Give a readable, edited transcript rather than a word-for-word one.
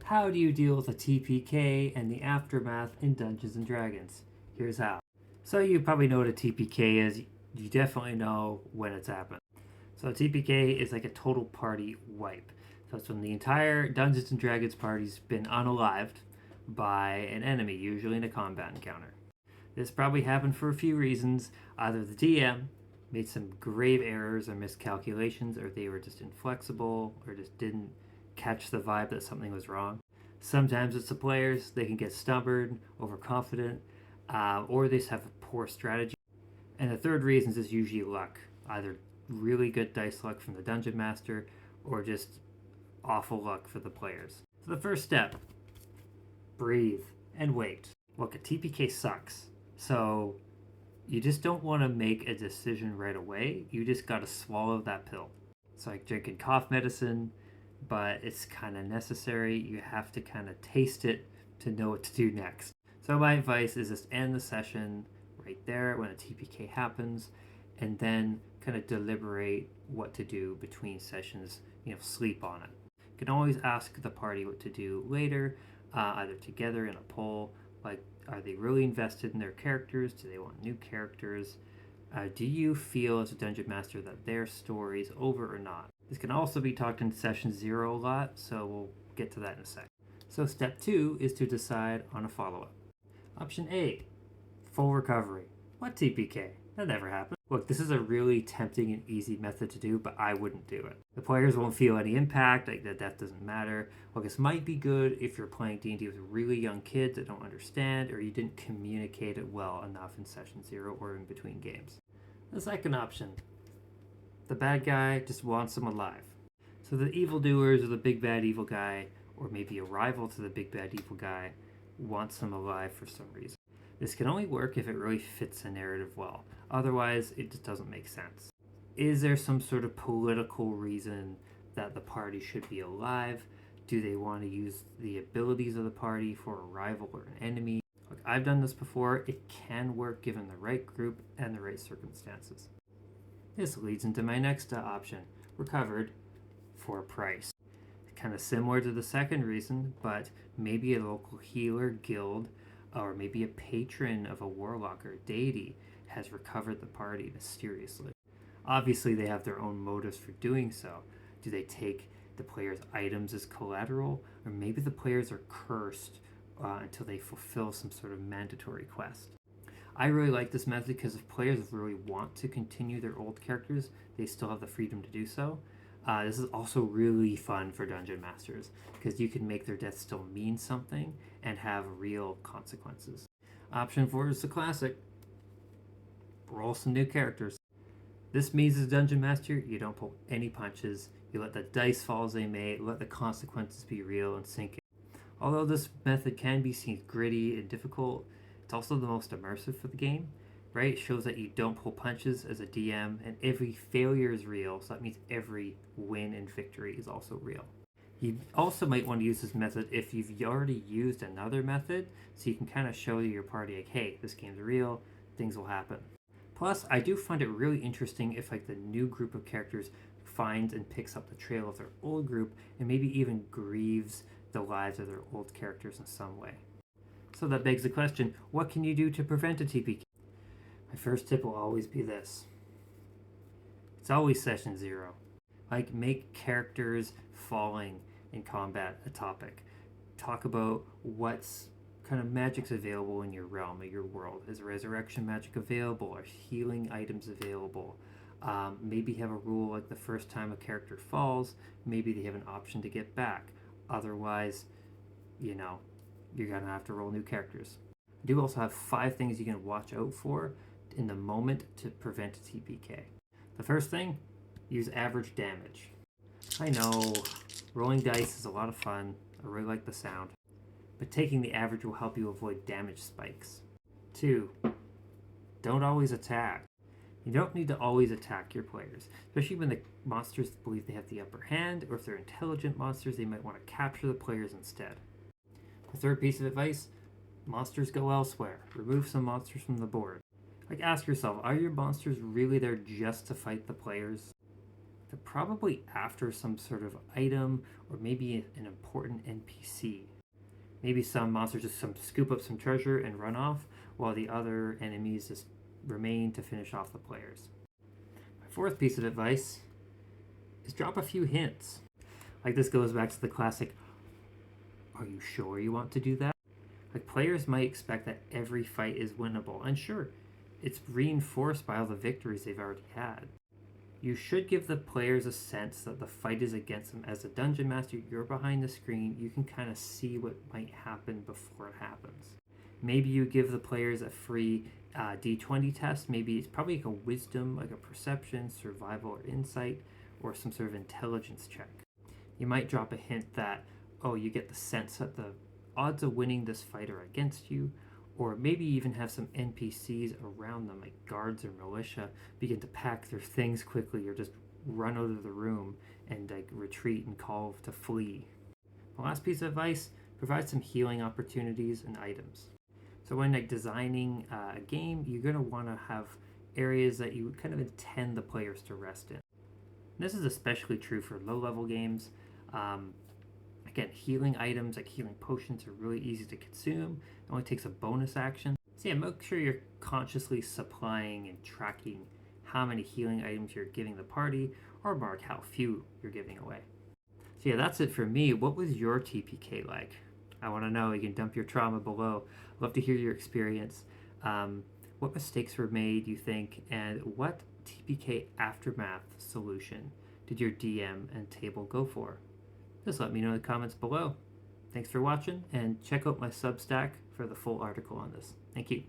How do you deal with a TPK and the aftermath in Dungeons and Dragons? Here's how. So you probably know what a TPK is. You definitely know when it's happened. So a TPK is like a total party wipe. So it's when the entire Dungeons and Dragons party's been unalived by an enemy, usually in a combat encounter. This probably happened for a few reasons. Either the DM made some grave errors or miscalculations, or they were just inflexible, or just didn't catch the vibe that something was wrong. Sometimes it's the players, they can get stubborn, overconfident, or they just have a poor strategy. And the third reason is usually luck, either really good dice luck from the dungeon master, or just awful luck for the players. So the first step, breathe and wait. Look, a TPK sucks. So you just don't want to make a decision right away. You just got to swallow that pill. It's like drinking cough medicine, but it's kind of necessary. You have to kind of taste it to know what to do next. So my advice is just end the session right there when a TPK happens, and then kind of deliberate what to do between sessions, sleep on it. You can always ask the party what to do later, either together in a poll, like are they really invested in their characters? Do they want new characters? Do you feel as a dungeon master that their story is over or not? This can also be talked in session 0 a lot, so we'll get to that in a sec. So step 2 is to decide on a follow-up. Option A, full recovery. What TPK? That never happened. Look, this is a really tempting and easy method to do, but I wouldn't do it. The players won't feel any impact, like that death doesn't matter. Look, this might be good if you're playing D&D with really young kids that don't understand, or you didn't communicate it well enough in session 0 or in between games. The second option, the bad guy just wants them alive. So the evildoers or the big bad evil guy, or maybe a rival to the big bad evil guy, wants them alive for some reason. This can only work if it really fits the narrative well. Otherwise, it just doesn't make sense. Is there some sort of political reason that the party should be alive? Do they want to use the abilities of the party for a rival or an enemy? Look, I've done this before. It can work given the right group and the right circumstances. This leads into my next option, recovered for a price. Kind of similar to the second reason, but maybe a local healer guild or maybe a patron of a warlock or deity has recovered the party mysteriously. Obviously, they have their own motives for doing so. Do they take the player's items as collateral, or maybe the players are cursed until they fulfill some sort of mandatory quest? I really like this method because if players really want to continue their old characters, they still have the freedom to do so. This is also really fun for dungeon masters because you can make their death still mean something and have real consequences. Option 4 is the classic. Roll some new characters. This means as a dungeon master, you don't pull any punches. You let the dice fall as they may, let the consequences be real and sink in. Although this method can be seen gritty and difficult, it's also the most immersive for the game, right? It shows that you don't pull punches as a DM, and every failure is real, so that means every win and victory is also real. You also might want to use this method if you've already used another method, so you can kind of show your party, like, hey, this game's real, things will happen. Plus, I do find it really interesting if the new group of characters finds and picks up the trail of their old group and maybe even grieves the lives of their old characters in some way. So that begs the question, what can you do to prevent a TPK? My first tip will always be this. It's always session 0. Make characters falling in combat a topic. Talk about what's kind of magic's available in your realm, or your world. Is resurrection magic available? Are healing items available? Maybe have a rule like the first time a character falls, maybe they have an option to get back. Otherwise, you're going to have to roll new characters. I do also have 5 things you can watch out for in the moment to prevent a TPK. The first thing, use average damage. I know, rolling dice is a lot of fun. I really like the sound. But taking the average will help you avoid damage spikes. 2, don't always attack. You don't need to always attack your players, especially when the monsters believe they have the upper hand, or if they're intelligent monsters, they might want to capture the players instead. The third piece of advice, monsters go elsewhere. Remove some monsters from the board. Ask yourself, are your monsters really there just to fight the players? they're probably after some sort of item or maybe an important NPC. Maybe some monsters just scoop up some treasure and run off, while the other enemies just remain to finish off the players. My fourth piece of advice is drop a few hints. Like this goes back to the classic, are you sure you want to do that? Like players might expect that every fight is winnable, and sure, it's reinforced by all the victories they've already had. You should give the players a sense that the fight is against them. As a dungeon master, you're behind the screen, you can kind of see what might happen before it happens. Maybe you give the players a free d20 test. Maybe it's probably like a wisdom, like a perception, survival, or insight, or some sort of intelligence check. You might drop a hint that, oh, you get the sense that the odds of winning this fight are against you, or maybe even have some NPCs around them, like guards or militia, begin to pack their things quickly or just run out of the room and like retreat and call to flee. The last piece of advice, provide some healing opportunities and items. So when like designing a game, you're going to want to have areas that you kind of intend the players to rest in. And this is especially true for low-level games. Again, healing items like healing potions are really easy to consume. It only takes a bonus action. So yeah, make sure you're consciously supplying and tracking how many healing items you're giving the party, or mark how few you're giving away. So yeah, that's it for me. What was your TPK like? I want to know. You can dump your trauma below. I'd love to hear your experience. What mistakes were made, you think, and what TPK aftermath solution did your DM and table go for? Just let me know in the comments below. Thanks for watching, and check out my Substack for the full article on this. Thank you.